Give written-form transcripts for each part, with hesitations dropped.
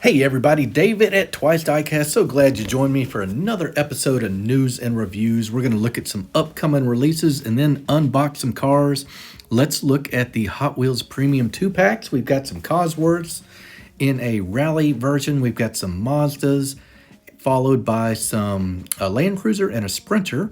Hey everybody, David at Twice Diecast. So glad you joined me for another episode of News and Reviews. We're going to look at some upcoming releases and then unbox some cars. Let's look at the Hot Wheels Premium 2-packs. We've got some Cosworths in a rally version. We've got some Mazdas, followed by some Land Cruiser and a Sprinter.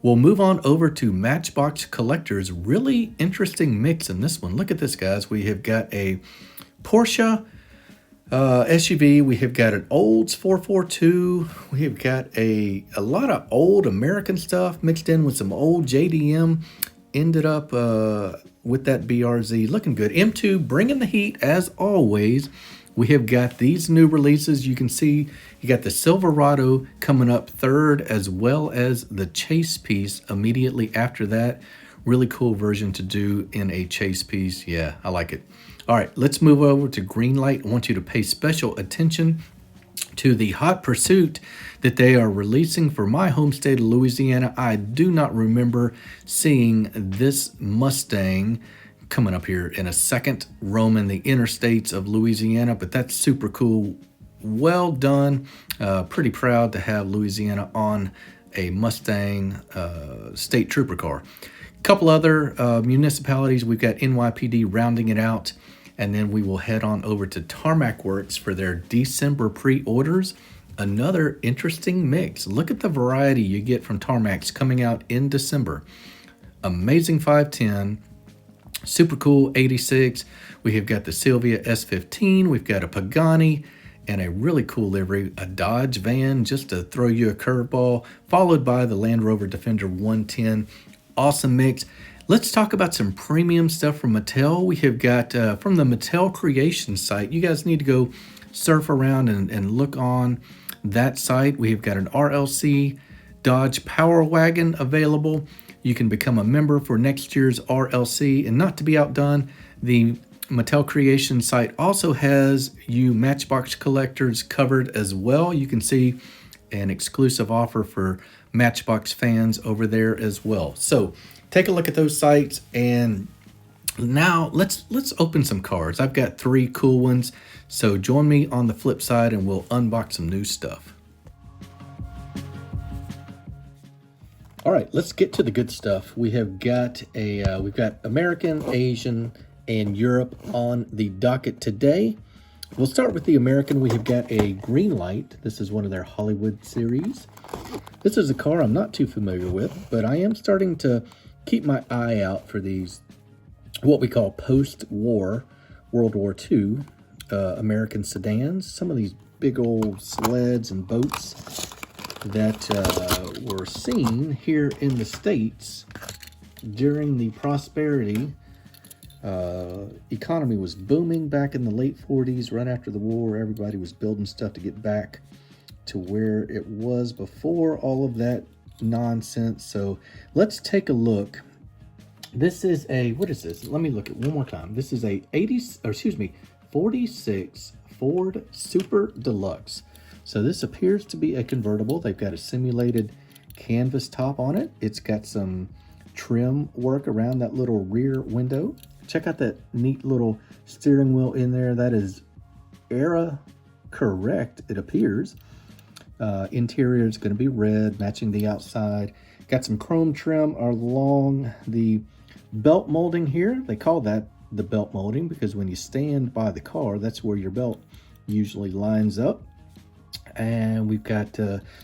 We'll move on over to Matchbox Collectors. Really interesting mix in this one. Look at this, guys. We have got a Porsche SUV, we have got an Olds 442, we have got a lot of old American stuff mixed in with some old JDM, ended up with that BRZ, looking good. M2 bringing the heat as always. We have got these new releases. You can see you got the Silverado coming up third, as well as the chase piece immediately after that. Really cool version to do in a chase piece. Yeah, I like it. All right, let's move over to Greenlight. I want you to pay special attention to the hot pursuit that they are releasing for my home state of Louisiana. I do not remember seeing this Mustang coming up here in a second, roaming the interstates of Louisiana, but that's super cool. Well done. Pretty proud to have Louisiana on a Mustang state trooper car. Couple other municipalities. We've got NYPD rounding it out, and then we will head on over to Tarmac Works for their December pre-orders. Another interesting mix. Look at the variety you get from Tarmacs coming out in December. Amazing 510, super cool 86. We have got the Sylvia S15. We've got a Pagani and a really cool livery, a Dodge van, just to throw you a curveball, followed by the Land Rover Defender 110. Awesome mix. Let's talk about some premium stuff from Mattel. We have got from the Mattel Creations site. You guys need to go surf around and look on that site. We have got an RLC Dodge Power Wagon available. You can become a member for next year's RLC. And not to be outdone, the Mattel Creations site also has you Matchbox collectors covered as well. You can see an exclusive offer for Matchbox fans over there as well. So take a look at those sites, and now let's open some cards. I've got 3 cool ones, so join me on the flip side and we'll unbox some new stuff. All right, let's get to the good stuff. We have got we've got American, Asian, and Europe on the docket today. We'll start with the American. We have got a Greenlight. This is one of their Hollywood series. This is a car I'm not too familiar with, but I am starting to keep my eye out for these, what we call post-war, World War II American sedans. Some of these big old sleds and boats that were seen here in the States during the prosperity. Economy was booming back in the late 40s, right after the war. Everybody was building stuff to get back to where it was before all of that nonsense. So let's take a look. This is a, what is this? Let me look at one more time. This is a 46 Ford Super Deluxe. So this appears to be a convertible. They've got a simulated canvas top on it. It's got some trim work around that little rear window. Check out that neat little steering wheel in there. That is era correct, it appears. Interior is going to be red, matching the outside. Got some chrome trim along the belt molding here. They call that the belt molding because when you stand by the car, that's where your belt usually lines up. And we've got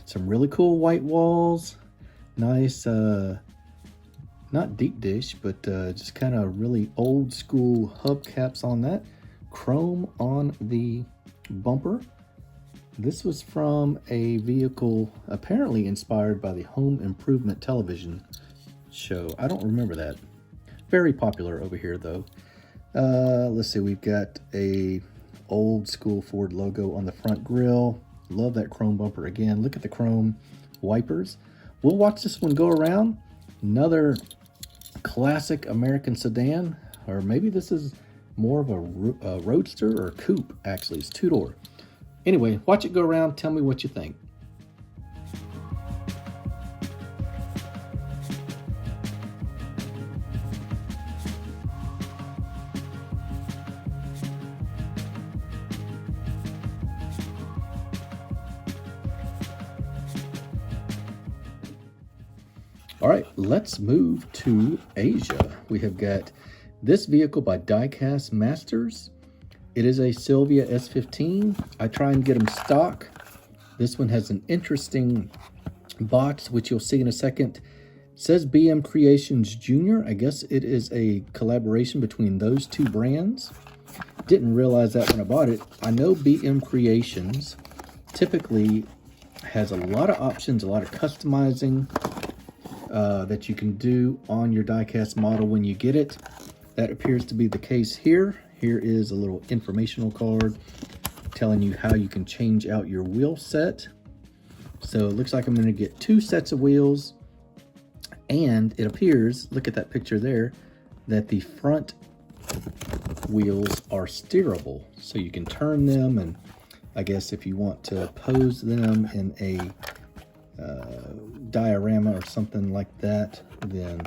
some really cool white walls. Nice, not deep dish, but just kind of really old school hubcaps on that. Chrome on the bumper. This was from a vehicle apparently inspired by the Home Improvement television show. I don't remember that. Very popular over here though. Let's see, we've got a old school Ford logo on the front grille. Love that chrome bumper again. Look at the chrome wipers. We'll watch this one go around. Another classic American sedan, or maybe this is more of a roadster or coupe. Actually, it's 2-door. Anyway, watch it go around. Tell me what you think. All right, let's move to Asia. We have got this vehicle by Diecast Masters. It is a Sylvia S15. I try and get them stock. This one has an interesting box, which you'll see in a second. It says BM Creations Junior. I guess it is a collaboration between those two brands. Didn't realize that when I bought it. I know BM Creations typically has a lot of options, a lot of customizing that you can do on your diecast model when you get it. That appears to be the case here. Here is a little informational card telling you how you can change out your wheel set. So it looks like I'm going to get 2 sets of wheels, and it appears, look at that picture there, that the front wheels are steerable, so you can turn them, and I guess if you want to pose them in a diorama or something like that, then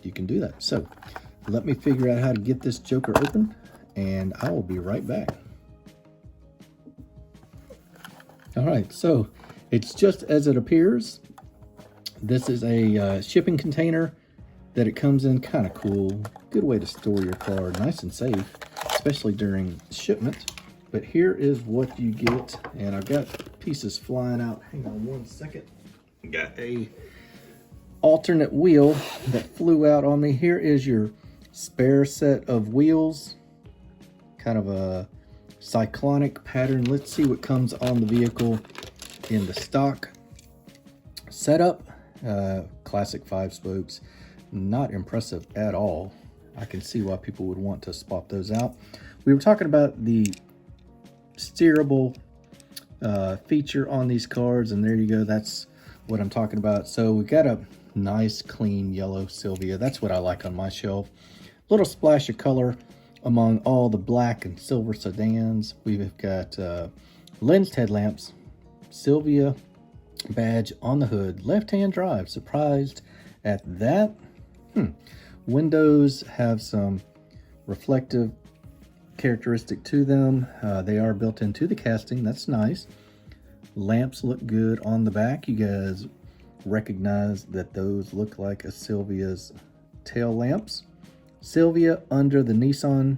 you can do that. So let me figure out how to get this joker open, and I will be right back. All right, so it's just as it appears. This is a shipping container that it comes in. Kind of cool. Good way to store your car, nice and safe, especially during shipment. But here is what you get, and I've got pieces flying out. Hang on one second. Got a alternate wheel that flew out on me. Here is your spare set of wheels, kind of a cyclonic pattern. Let's see what comes on the vehicle in the stock setup. Classic 5 spokes, not impressive at all. I can see why people would want to swap those out. We were talking about the steerable feature on these cars, and there you go, that's what I'm talking about. So we got a nice clean yellow Sylvia. That's what I like on my shelf. Little splash of color among all the black and silver sedans. We've got lensed headlamps, Sylvia badge on the hood, left-hand drive. Surprised at that. Windows have some reflective characteristic to them. They are built into the casting. That's nice. Lamps look good on the back. You guys recognize that those look like a Sylvia's tail lamps. Sylvia under the Nissan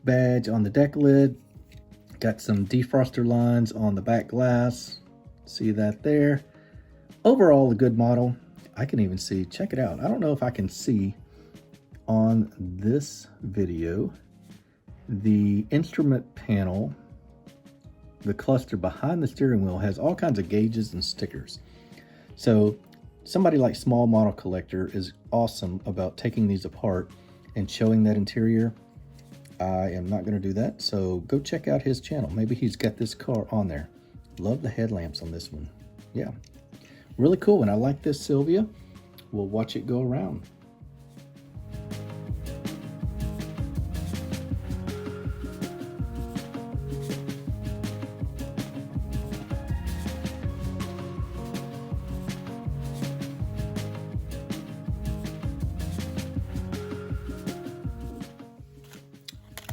badge on the deck lid. Got some defroster lines on the back glass. See that there. Overall, a good model. I can even see, check it out. I don't know if I can see on this video, the instrument panel, the cluster behind the steering wheel has all kinds of gauges and stickers. So somebody like Small Model Collector is awesome about taking these apart and showing that interior. I am not going to do that, so go check out his channel. Maybe he's got this car on there. Love the headlamps on this one. Yeah, really cool, and I like this Sylvia. We'll watch it go around.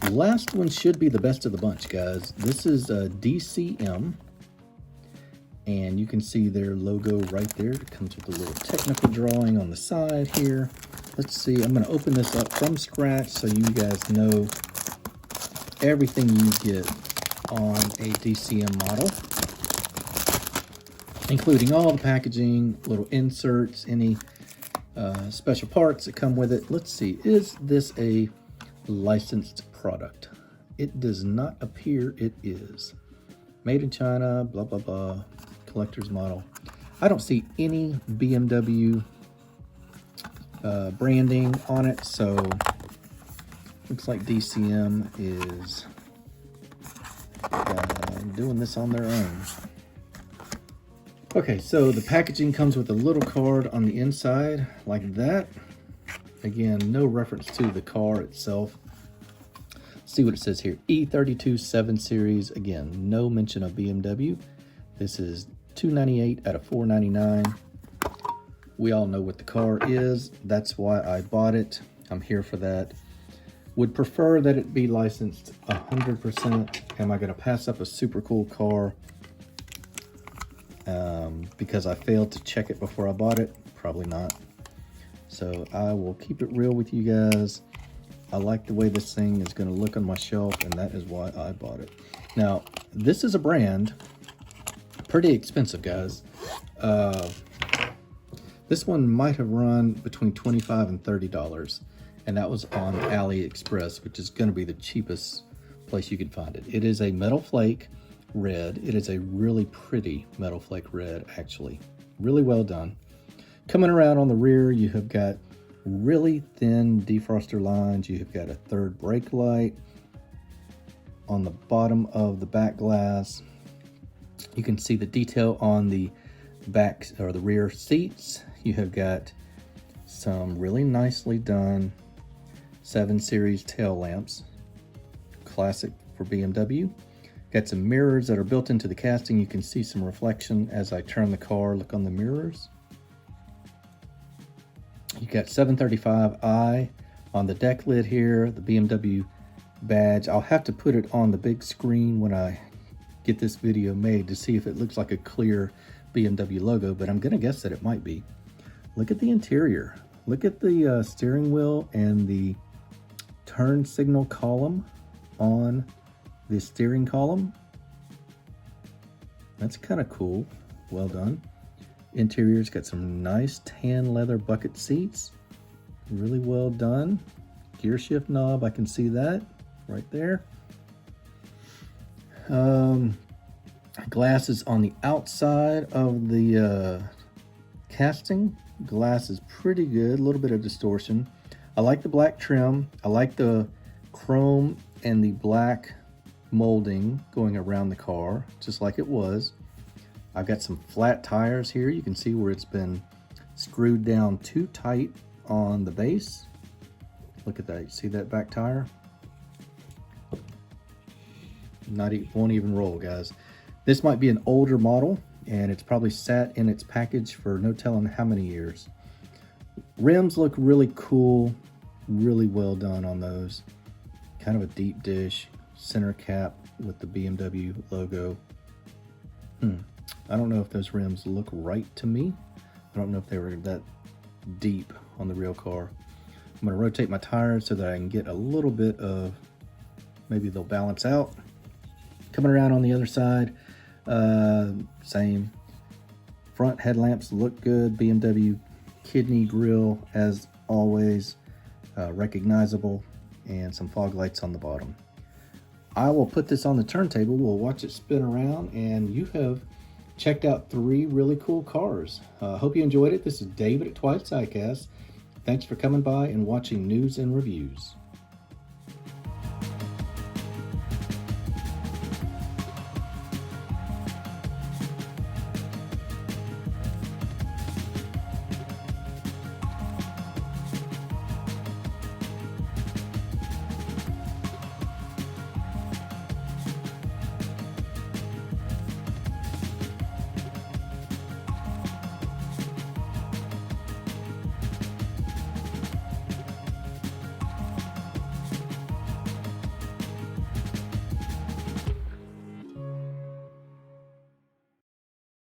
Last one should be the best of the bunch, guys. This is a DCM, and you can see their logo right there. It comes with a little technical drawing on the side here. Let's see, I'm going to open this up from scratch so you guys know everything you get on a DCM model, including all the packaging, little inserts, any special parts that come with it. Let's see, is this a licensed product? It does not appear it is. Made in China, blah, blah, blah, collector's model. I don't see any BMW branding on it, so looks like DCM is doing this on their own. Okay, so the packaging comes with a little card on the inside like that. Again, no reference to the car itself. See what it says here. E32 7 Series. Again, no mention of BMW. This is $298 out of $499. We all know what the car is. That's why I bought it. I'm here for that. Would prefer that it be licensed 100%. Am I going to pass up a super cool car because I failed to check it before I bought it. Probably not. So I will keep it real with you guys. I like the way this thing is going to look on my shelf, and that is why I bought it. Now, this is a brand, pretty expensive, guys. This one might have run between $25 and $30, and that was on AliExpress, which is going to be the cheapest place you can find it. It is a metal flake red. It is a really pretty metal flake red, actually. Really well done. Coming around on the rear, you have got really thin defroster lines. You have got a third brake light on the bottom of the back glass. You can see the detail on the back or the rear seats. You have got some really nicely done 7 Series tail lamps, classic for BMW. Got some mirrors that are built into the casting. You can see some reflection as I turn the car. Look on the mirrors. You got 735i on the deck lid here, the BMW badge. I'll have to put it on the big screen when I get this video made to see if it looks like a clear BMW logo, but I'm gonna guess that it might be. Look at the interior. Look at the steering wheel and the turn signal column on the steering column. That's kind of cool. Well done. Interior's got some nice tan leather bucket seats. Really well done. Gear shift knob, I can see that right there. Glass is on the outside of the casting. Glass is pretty good, a little bit of distortion. I like the black trim. I like the chrome and the black molding going around the car, just like it was. I've got some flat tires here. You can see where it's been screwed down too tight on the base. Look at that, you see that back tire? Won't even roll, guys. This might be an older model, and it's probably sat in its package for no telling how many years. Rims look really cool, really well done on those. Kind of a deep dish, center cap with the BMW logo. I don't know if those rims look right to me. I don't know if they were that deep on the real car. I'm gonna rotate my tires so that I can get a little bit of, maybe they'll balance out. Coming around on the other side, same. Front headlamps look good. BMW kidney grille as always, recognizable, and some fog lights on the bottom. I will put this on the turntable. We'll watch it spin around, and you have checked out 3 really cool cars. Hope you enjoyed it. This is David at Twice Diecast. Thanks for coming by and watching News and Reviews.